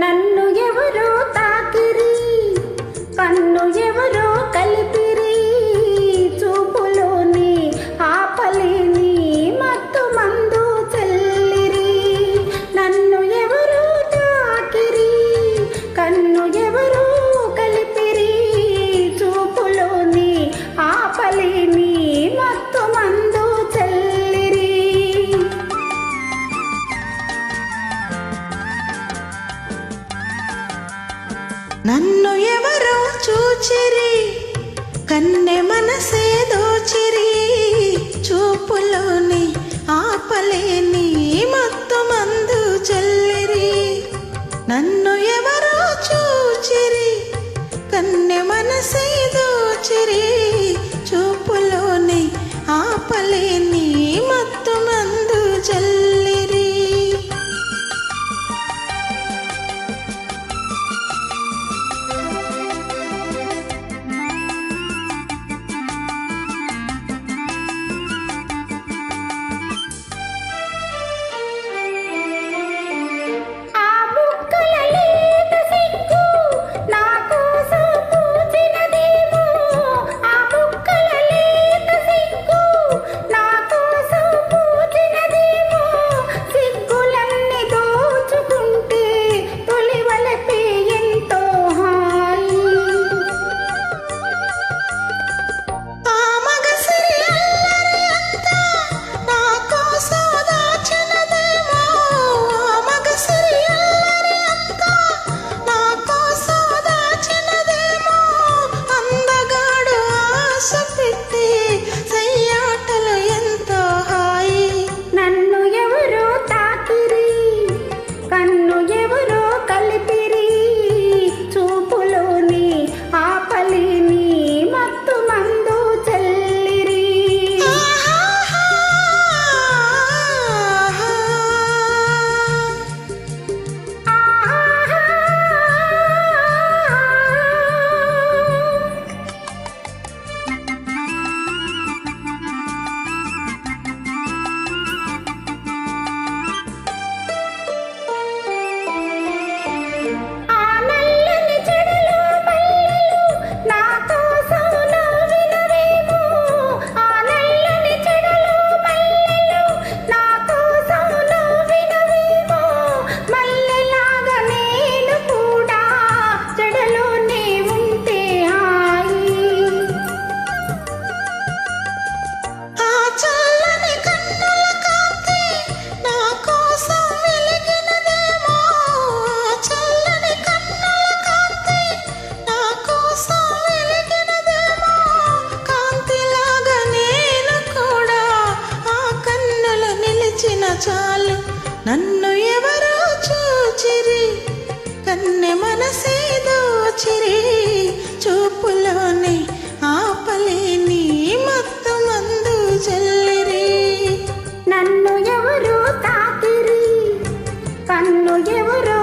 నన్ను ఎవరో తాకిరి, కన్ను ఎవరో కలిపిరి, చూపులోని ఆపలేని మత్తు మందు చెల్లిరి. నన్ను ఎవరో తాకిరి, కన్ను ఎవరో కలిపిరి, చూపులోని ఆపలేని మత్తు మందు చెల్లిరి. నన్ను ఎవరో చూచిరి, కన్నె మనసే దోచిరి, చూపులోని ఆపలేని మత్తు మందు చల్లిరి. నన్ను ఎవరో చూచిరి, కన్నె మనసే దోచిరి, చూపులోని ఆపలేని మత్తు మందు చల్లిరి. చాలు నన్ను ఎవరో చూచిరి, కన్నె మనసే దోచిరి, చూపులోని ఆపలేని మత్తు మందు చల్లిరి. నన్ను ఎవరో తాకిరి, కన్ను ఎవరో